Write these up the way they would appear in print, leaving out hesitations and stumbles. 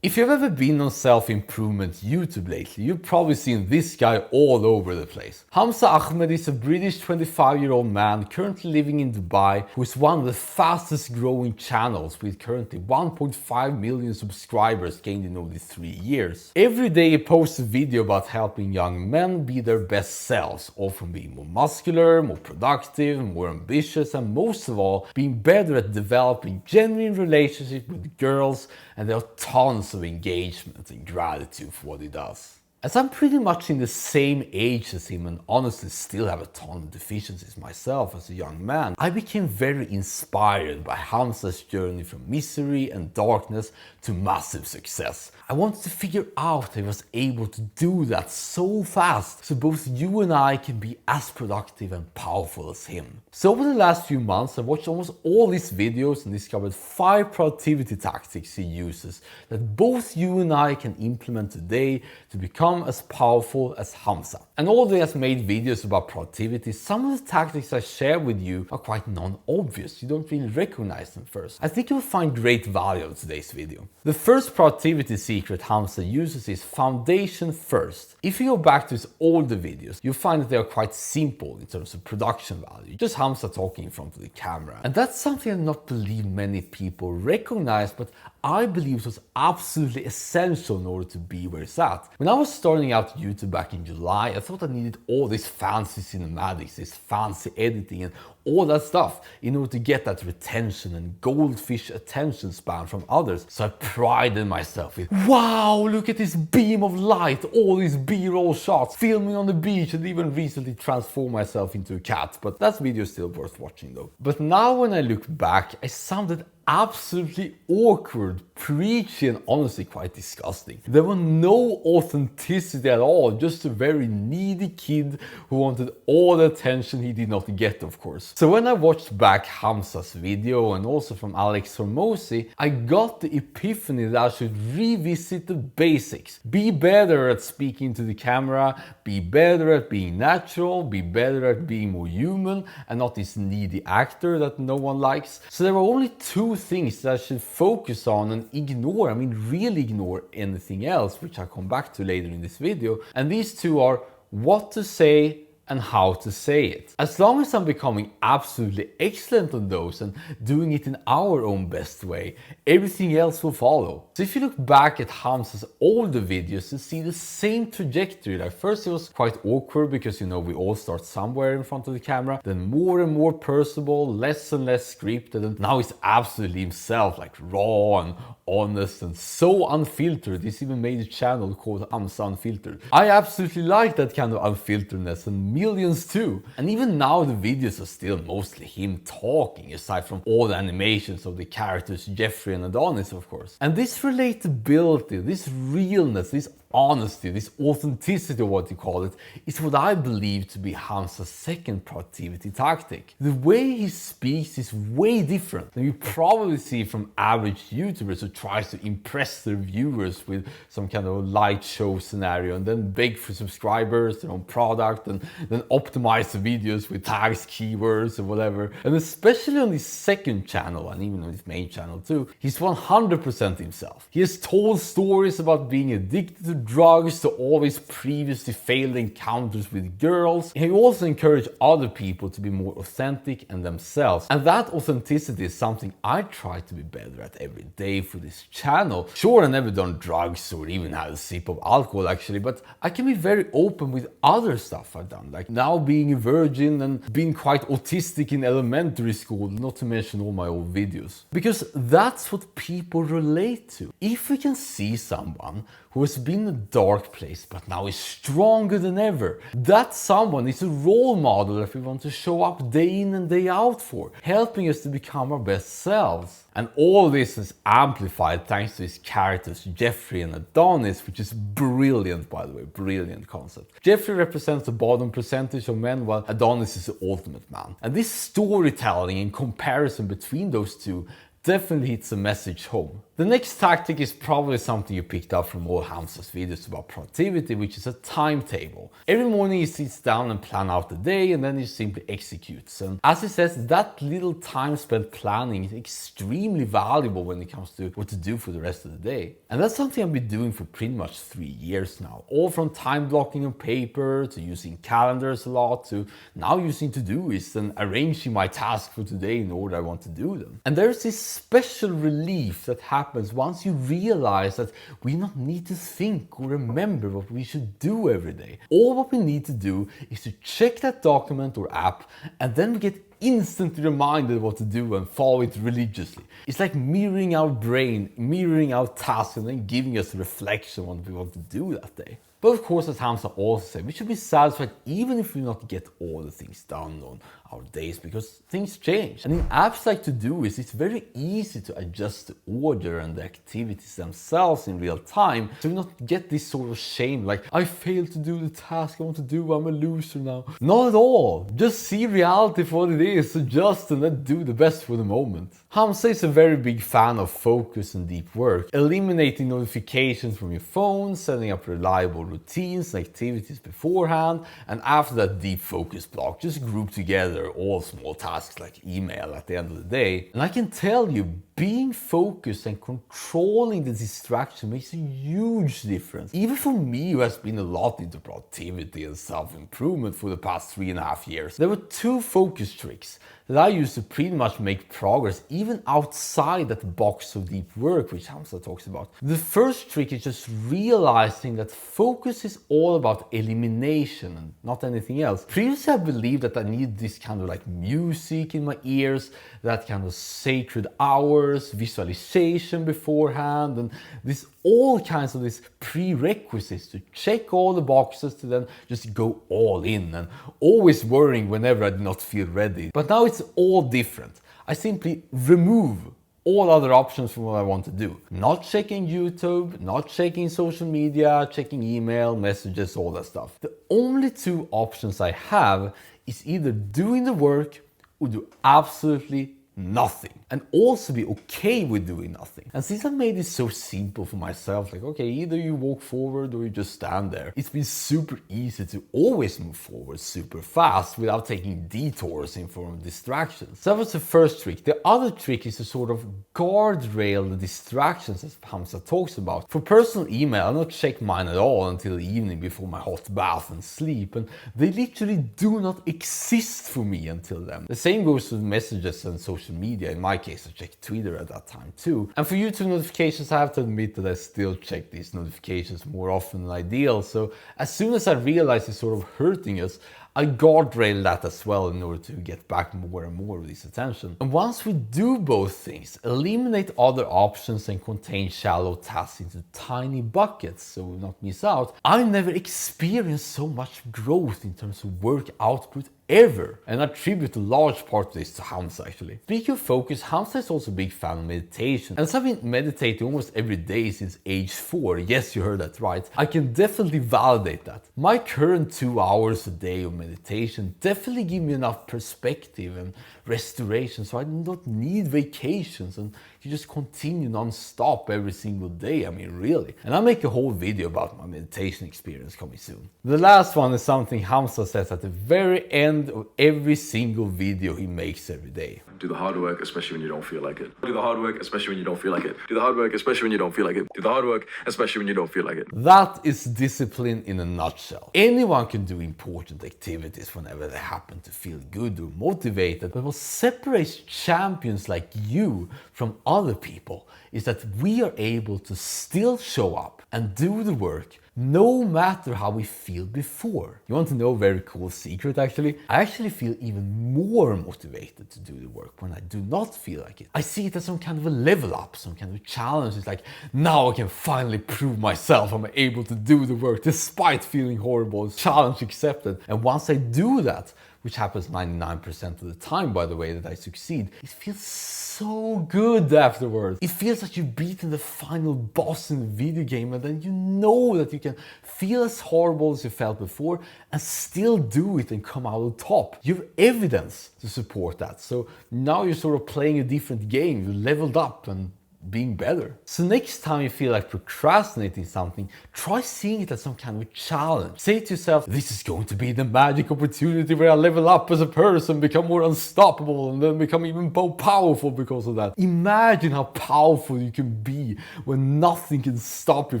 If you've ever been on self-improvement YouTube lately, you've probably seen this guy all over the place. Hamza Ahmed is a British 25-year-old man currently living in Dubai who is one of the fastest growing channels with currently 1.5 million subscribers gained in only 3 years. Every day he posts a video about helping young men be their best selves, all from being more muscular, more productive, more ambitious, and most of all, being better at developing genuine relationships with girls, and there are tons of engagement and gratitude for what he does. As I'm pretty much in the same age as him and honestly still have a ton of deficiencies myself as a young man, I became very inspired by Hamza's journey from misery and darkness to massive success. I wanted to figure out how he was able to do that so fast so both you and I can be as productive and powerful as him. So over the last few months I've watched almost all these videos and discovered 5 productivity tactics he uses that both you and I can implement today to become as powerful as Hamza. And although he has made videos about productivity, some of the tactics I share with you are quite non-obvious. You don't really recognize them first. I think you'll find great value in today's video. The first productivity secret Hamza uses is foundation first. If you go back to his older videos, you'll find that they are quite simple in terms of production value. Just Hamza talking in front of the camera. And that's something I do not believe many people recognize, but I believe it was absolutely essential in order to be where it's at. When I was starting out YouTube back in July, I thought I needed all this fancy cinematics, this fancy editing and all that stuff in order to get that retention and goldfish attention span from others. So I prided myself with, wow, look at this beam of light, all these B-roll shots, filming on the beach, and even recently transformed myself into a cat. But that video is still worth watching though. But now when I look back, I sounded absolutely awkward, preachy, and honestly quite disgusting. There was no authenticity at all, just a very needy kid who wanted all the attention he did not get, of course. So when I watched back Hamza's video and also from Alex Hormozi, I got the epiphany that I should revisit the basics. Be better at speaking to the camera, be better at being natural, be better at being more human and not this needy actor that no one likes. So there were only 2 things that I should focus on and ignore, really ignore anything else, which I'll come back to later in this video. And these 2 are what to say and how to say it. As long as I'm becoming absolutely excellent on those and doing it in our own best way, everything else will follow. So if you look back at Hamza's older videos, you see the same trajectory. Like first it was quite awkward because we all start somewhere in front of the camera, then more and more personable, less and less scripted, and now he's absolutely himself, like raw and honest and so unfiltered. He's even made a channel called Hamza Unfiltered. I absolutely like that kind of unfilteredness and millions too. And even now the videos are still mostly him talking, aside from all the animations of the characters Jeffrey and Adonis, of course. And this relatability, this realness, this honesty, this authenticity, what you call it, is what I believe to be Hamza's second productivity tactic. The way he speaks is way different than you probably see from average YouTubers who tries to impress their viewers with some kind of light show scenario and then beg for subscribers, their own product, and then optimize the videos with tags, keywords, and whatever. And especially on his second channel, and even on his main channel too, he's 100% himself. He has told stories about being addicted to drugs, to all his previously failed encounters with girls. He also encouraged other people to be more authentic and themselves. And that authenticity is something I try to be better at every day for this channel. Sure, I've never done drugs or even had a sip of alcohol actually, but I can be very open with other stuff I've done, like now being a virgin and being quite autistic in elementary school, not to mention all my old videos. Because that's what people relate to. If we can see someone who has been in a dark place but now is stronger than ever, that someone is a role model that we want to show up day in and day out for, helping us to become our best selves. And all this is amplified thanks to his characters Jeffrey and Adonis, which is brilliant, by the way, brilliant concept. Jeffrey represents the bottom percentage of men, while Adonis is the ultimate man. And this storytelling and comparison between those 2 definitely hits a message home. The next tactic is probably something you picked up from all Hamza's videos about productivity, which is a timetable. Every morning he sits down and plans out the day, and then he simply executes. And as he says, that little time spent planning is extremely valuable when it comes to what to do for the rest of the day. And that's something I've been doing for pretty much 3 years now. All from time blocking on paper, to using calendars a lot, to now using Todoist and arranging my tasks for today in order I want to do them. And there's this special relief that happens once you realize that we don't need to think or remember what we should do every day. All what we need to do is to check that document or app, and then we get instantly reminded what to do and follow it religiously. It's like mirroring our brain, mirroring our tasks, and then giving us a reflection on what we want to do that day. But of course, as Hamza also said, we should be satisfied even if we not get all the things done on our days, because things change. And in apps like Todoist, it's very easy to adjust the order and the activities themselves in real time, so we not get this sort of shame like, I failed to do the task I want to do, I'm a loser now. Not at all. Just see reality for what it is, adjust and then do the best for the moment. Hamza is a very big fan of focus and deep work, eliminating notifications from your phone, setting up reliable routines and activities beforehand, and after that deep focus block, just group together all small tasks like email at the end of the day. And I can tell you, being focused and controlling the distraction makes a huge difference. Even for me, who has been a lot into productivity and self-improvement for the past 3.5 years, there were 2 focus tricks that I use to pretty much make progress even outside that box of deep work which Hamza talks about. The first trick is just realizing that focus is all about elimination and not anything else. Previously I believed that I needed this kind of like music in my ears, that kind of sacred hours, visualization beforehand, and this all kinds of these prerequisites to check all the boxes to then just go all in, and always worrying whenever I did not feel ready. But now it's all different. I simply remove all other options from what I want to do. Not checking YouTube, not checking social media, checking email, messages, all that stuff. The only 2 options I have is either doing the work or do absolutely nothing, and also be okay with doing nothing. And since I made it so simple for myself, like, okay, either you walk forward or you just stand there, it's been super easy to always move forward super fast without taking detours in form of distractions. So that was the first trick. The other trick is to sort of guardrail the distractions, as Hamza talks about. For personal email, I don't check mine at all until the evening before my hot bath and sleep, and they literally do not exist for me until then. The same goes with messages and social media. In my case, I checked Twitter at that time too. And for YouTube notifications, I have to admit that I still check these notifications more often than ideal. So as soon as I realize it's sort of hurting us, I guardrail that as well in order to get back more and more of this attention. And once we do both things, eliminate other options and contain shallow tasks into tiny buckets so we not miss out, I never experienced so much growth in terms of work output ever. And I attribute a large part of this to Hamza actually. Speaking of focus, Hamza is also a big fan of meditation. And as I've been meditating almost every day since age 4, yes, you heard that right, I can definitely validate that. My current 2 hours a day of meditation definitely give me enough perspective and restoration, so I do not need vacations and you just continue non-stop every single day. I mean, really. And I'll make a whole video about my meditation experience coming soon. The last one is something Hamza says at the very end of every single video he makes every day. Do the hard work, especially when you don't feel like it. Do the hard work, especially when you don't feel like it. Do the hard work, especially when you don't feel like it. Do the hard work, especially when you don't feel like it. That is discipline in a nutshell. Anyone can do important activities whenever they happen to feel good or motivated, but what separates champions like you from other people is that we are able to still show up and do the work no matter how we feel before. You want to know a very cool secret actually? I actually feel even more motivated to do the work when I do not feel like it. I see it as some kind of a level up, some kind of a challenge. It's like, now I can finally prove myself I'm able to do the work despite feeling horrible. Challenge accepted. And once I do that, which happens 99% of the time, by the way, that I succeed, it feels so good afterwards. It feels like you've beaten the final boss in the video game, and then you know that you can feel as horrible as you felt before and still do it and come out on top. You have evidence to support that. So now you're sort of playing a different game. You leveled up and being better. So next time you feel like procrastinating something, try seeing it as some kind of a challenge. Say to yourself, this is going to be the magic opportunity where I level up as a person, become more unstoppable, and then become even more powerful because of that. Imagine how powerful you can be when nothing can stop you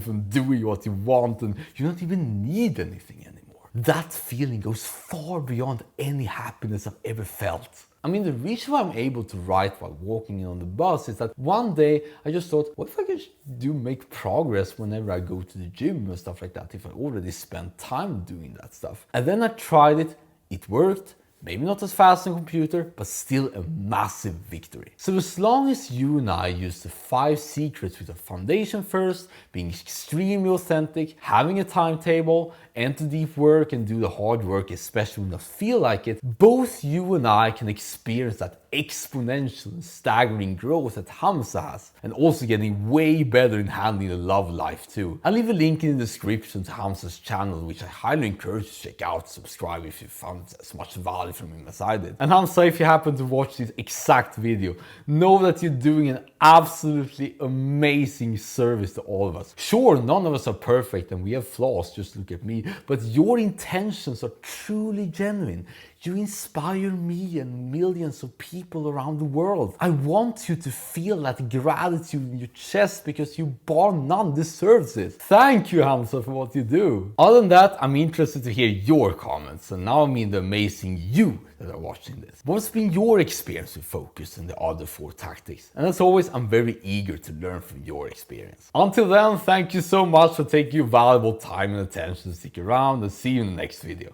from doing what you want and you don't even need anything anymore. That feeling goes far beyond any happiness I've ever felt. I mean, the reason why I'm able to write while walking on the bus is that one day I just thought, what if I could make progress whenever I go to the gym and stuff like that, if I already spent time doing that stuff. And then I tried it, it worked. Maybe not as fast on computer, but still a massive victory. So as long as you and I use the 5 secrets with a foundation first, being extremely authentic, having a timetable, enter deep work and do the hard work, especially when you feel like it, both you and I can experience that exponential and staggering growth that Hamza has, and also getting way better in handling the love life too. I'll leave a link in the description to Hamza's channel, which I highly encourage you to check out, subscribe if you found as much value from him as I did. And Hamza, if you happen to watch this exact video, know that you're doing an absolutely amazing service to all of us. Sure, none of us are perfect and we have flaws, just look at me, but your intentions are truly genuine. You inspire me and millions of people around the world. I want you to feel that gratitude in your chest because you bar none deserves it. Thank you, Hamza, for what you do. Other than that, I'm interested to hear your comments, and now I mean the amazing you that are watching this. What's been your experience with focus and the other 4 tactics? And as always, I'm very eager to learn from your experience. Until then, thank you so much for taking your valuable time and attention to stick around, and see you in the next video.